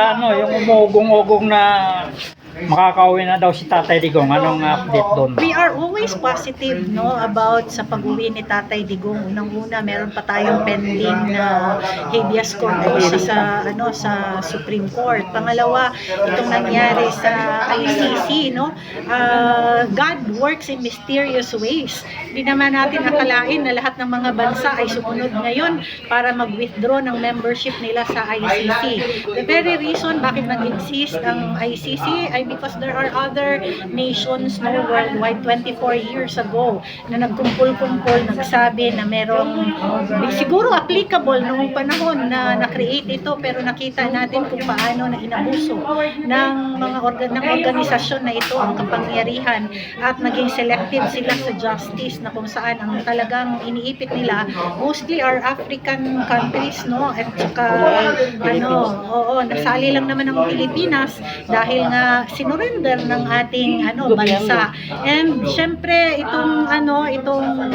Ano, yung umugong-ugong na makakauwi na daw si Tatay Digong. Anong update doon? We are always positive, no, about sa pag-uwi ni Tatay Digong. Unang-una, meron pa tayong pending na habeas corpus sa Supreme Court. Pangalawa, itong nangyari sa ICC, no. God works in mysterious ways. Hindi naman natin akalain na lahat ng mga bansa ay sumunod ngayon para mag-withdraw ng membership nila sa ICC. The very reason bakit nag-exist ang ICC ay because there are other nations worldwide 24 years ago na nagkumpul-kumpul, nagsabi na merong siguro applicable noong panahon na na-create ito, pero nakita natin kung paano na inabuso ng mga organisasyon na ito ang kapangyarihan at naging selective sila sa justice, na kung saan ang talagang iniipit nila mostly are African countries, no, at saka nasali lang naman ang Pilipinas dahil nga sinurrender ng ating bansa. And syempre itong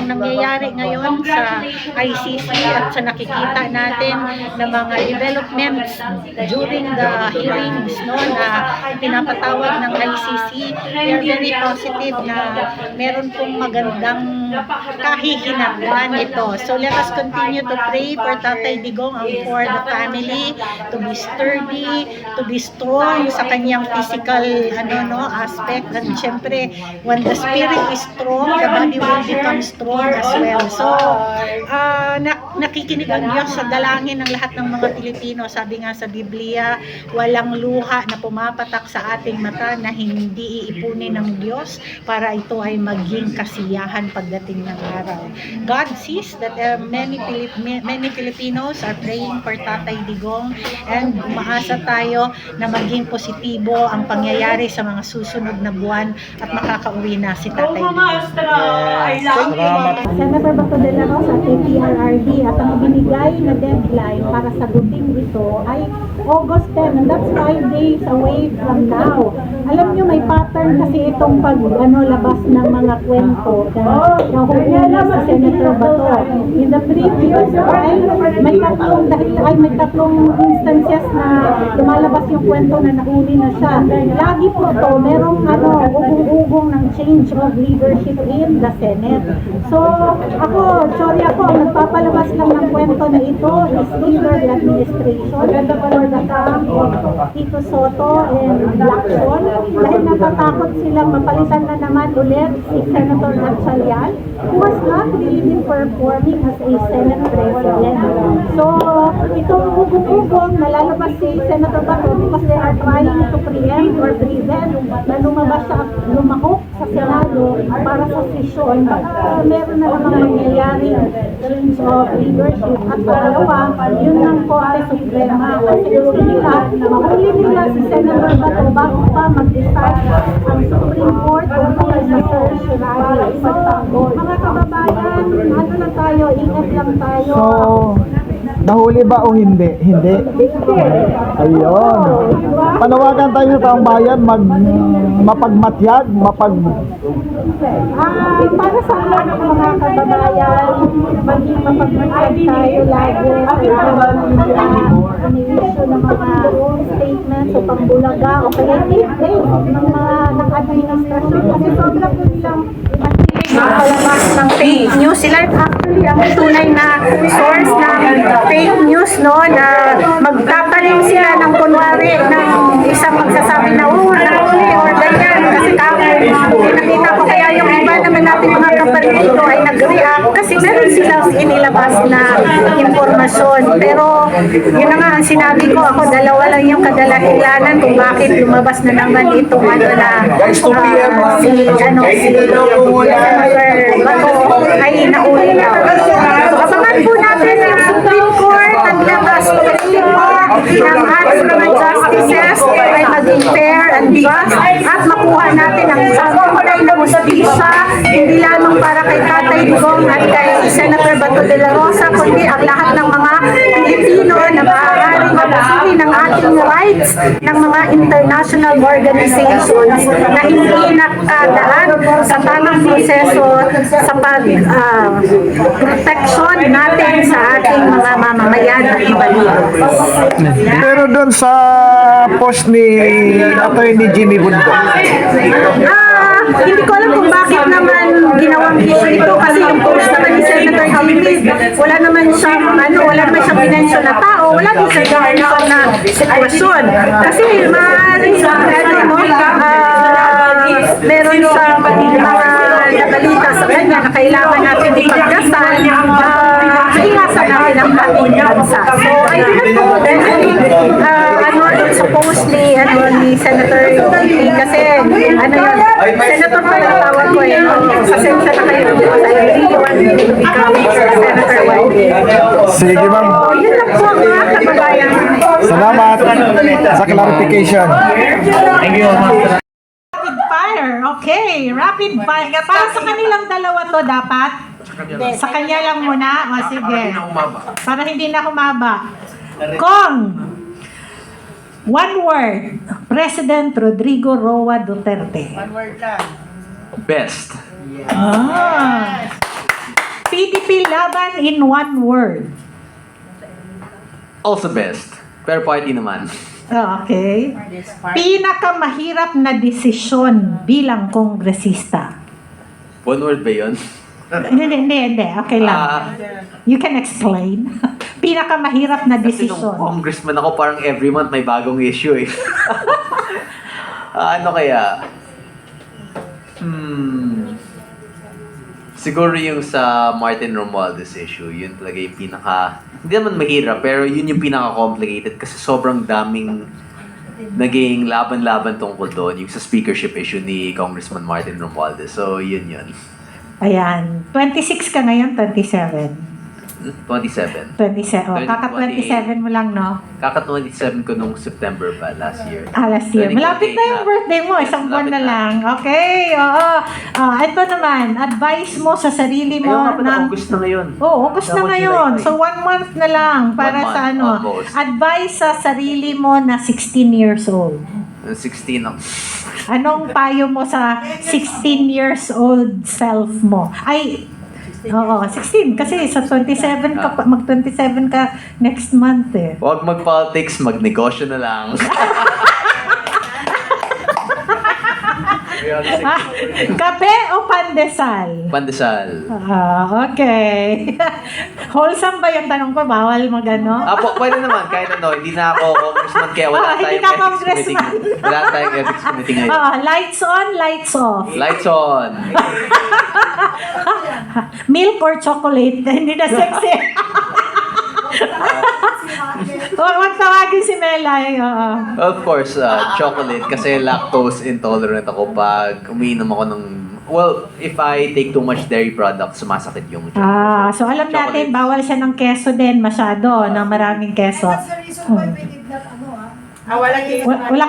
nangyayari ngayon sa ICC at sa nakikita natin na mga developments during the hearings, no, na pinapatawag ng ICC, we are very positive na meron pong magandang kahihinatnan ito. So let us continue to pray for Tatay Digong and for the family to be sturdy, to be strong sa kanyang physical aspect, and syempre when the spirit is strong, the body will become strong as well. So nakikinig ang Diyos sa dalangin ng lahat ng mga Pilipino. Sabi nga sa Biblia, walang luha na pumapatak sa ating mata na hindi iipunin ng Diyos para ito ay maging kasiyahan pagdating ng araw. God sees that many Filipinos are praying for Tatay Digong, and umaasa tayo na maging positibo ang pangyayari sa mga susunod na buwan at makakauwi na si Tatay Digong. Salamat. Senator Bato de la Rosa, KPRRD, at ang binigay na deadline para sagutin ito ay August 10, and that's 5 days away from now. Alam nyo, may pattern kasi itong labas ng mga kwento na nahuli na si Senator Bato. In the previous trial, may tatlong instances na lumalabas yung kwento na nahuli na siya. Lagi po to, merong ugong-ugong ng change of leadership in the Senate. So, ako, nagpapalabas lang ng kwento na ito is either the administration or the camp of Tito Soto and Lacson, dahil natatakot silang mapalitan na naman ulit si Senator Gatchalian, who was not really been performing as a Senate President. So, itong ugong-ugong nalalabas si Senator Bato because they are trying to preempt or prevent na lumahok sa Senado para sa sesyon. Meron na namang mangyayari change of leadership. At pangalawa, yun ng Korte Suprema. Kasi gusto nila, mahuli nila si Senator Bato bago pa mag-decide ang Supreme Court tungkol sa certiorari. So, mga kababayan, lang tayo, ingat lang tayo. So, nahuli ba o hindi? Hindi. Ayun. Panawagan tayo sa taong bayan, mapagmatyag, para sa lahat ng mga kababayan, maging mapagmatyag tayo lagi sa iniwisyo ng mga statements o pambulaga o kaya take ng administrasyon, kasi sobrang nilang palabas ng fake news. Sila actually ang tunay na source ng fake news, no, na magtatalim sila ng kunwari ng isang magsasabi na nahuli or ganyan, kasi nakita ko kaya yung iba naman natin mga kapatid dito ay nag-react kasi meron silang inilabas na impormasyon. Pero yun na nga ang sinabi ko, ako dalawa lang yung kadalahilanan kung bakit lumabas na naman itong Bato ay nauli na. So, abangan po natin yung Supreme Court naglabas ng ating mga justices ay maging fair and just at makuha natin ang isang kulay na justisya, hindi lamang para kay Tatay Digong at kay Senator Bato de la Rosa, kundi ang lahat ng mga Pilipino na maaaring mapasili ng ating voting rights ng mga international organizations na hindi nakadaan sa tamang proseso sa protection natin sa ating mga mamamayan at ibalito. Pero doon sa post ni Attorney Jimmy Bundo, Hindi ko alam kung bakit naman ginawang issue ito kasi yung post naman ni Senator Jimmy, wala naman siyang pinensyon na tao, wala din sa garrison na sitwasyon. Kasi maaaring meron siyang mga nabalita sa kanya na kailangan natin ipagdasal, ingatan natin ang ating bansa. So, I didn't know that, sa post ni Senator Jimmy kasi, Senator pa yung tawag ko pasensya na kayo because I really want to become Senator one day. sige ma'am. Yun lang po mga kababayan. Salamat sa clarification. Rapid fire, okay. Rapid fire. Para sa kanilang dalawa to dapat? Sa kanya lang muna? O sige. Para hindi na humaba. Kong, one word. President Rodrigo Roa Duterte. Best. PDP laban in one word. Also best. Pero party naman. Okay. Pinakamahirap na desisyon bilang kongresista. One word ba yun? Hindi. Okay lang. You can explain. Pinakamahirap na Kasi nung desisyon. congressman ako, parang every month may bagong issue eh. Ano kaya? Siguro yung sa Martin Romualdez issue, yun talaga yung hindi naman mahirap, pero yun yung pinaka-complicated kasi sobrang daming naging laban-laban tungkol doon, yung sa speakership issue ni Congressman Martin Romualdez. So, yun. Ayan. 26 ka ngayon, 27. 27. 27. Oh, kaka-27 mo lang, no? Kaka-27 ko nung September pa, last year. Last year. Malapit na yung birthday mo. Isang buwan na lang. Okay. Oo. Ito naman. Advice mo sa sarili mo. Ayaw nga pa na August na ngayon. August na ngayon. So, 1 month na lang para 1 month, sa almost. Advice sa sarili mo na 16 years old. 16 ako. Anong payo mo sa 16 years old self mo? Oo, 16. Kasi sa 27 ka, mag-27 ka next month eh. Huwag mag-politics, magnegosyo na lang. Kape o pandesal? Pandesal. Okay. Wholesome ba yung tanong ko? Bawal magano? Pwede naman, kahit hindi na ako congressman, kaya wala Hindi tayong ka ethics congressman. committee. Wala tayong ethics committee ngayon. Lights on, lights off. Lights on. Milk or chocolate? Hindi na sexy. Huwag tawagin si Melay. Of course, chocolate, kasi lactose intolerant ako pag umiinom ako ng... Well, if I take too much dairy products, sumasakit yung chocolate. So alam natin, Chocolate. bawal siya ng keso din masyado, ng maraming keso. That's the reason why we did not, Wala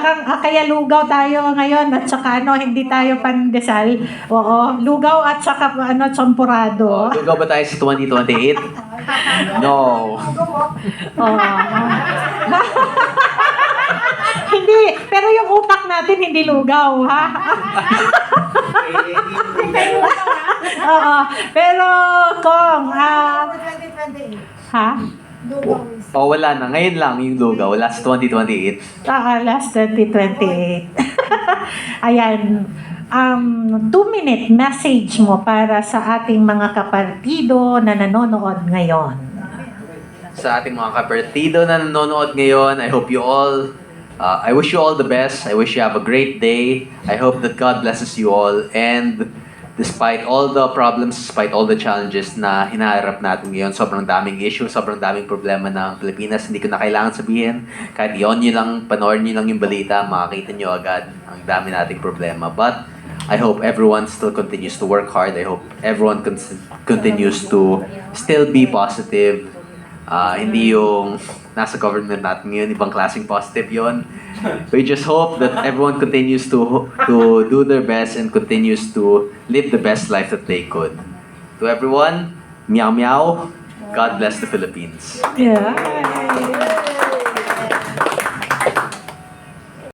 kang, kaya lugaw tayo ngayon at saka hindi tayo pandesal. Oo, lugaw at saka champurado. Lugaw ba tayo sa 2028? No. Hindi, pero yung utak natin hindi lugaw, ha? Oo, pero Kong, ha? Wala na. Ngayon lang yung lugaw. Wala sa 2028. Last 2028. Ayan. 2-minute message mo para sa ating mga kapartido na nanonood ngayon. Sa ating mga kapartido na nanonood ngayon, I hope you all, I wish you all the best. I wish you have a great day. I hope that God blesses you all. And despite all the problems, despite all the challenges na hinaharap natin ngayon, sobrang daming issue, sobrang daming problema ng Pilipinas. Hindi ko na kailangan sabihin. Kahit yun nyo lang, panoorin nyo lang yung balita, makakita nyo agad ang dami nating problema. But I hope everyone still continues to work hard. I hope everyone continues to still be positive. Hindi yung nasa government natin ngayon, ibang klaseng positive yon. We just hope that everyone continues to do their best and continues to live the best life that they could. To everyone, meow meow. God bless the Philippines. Yeah.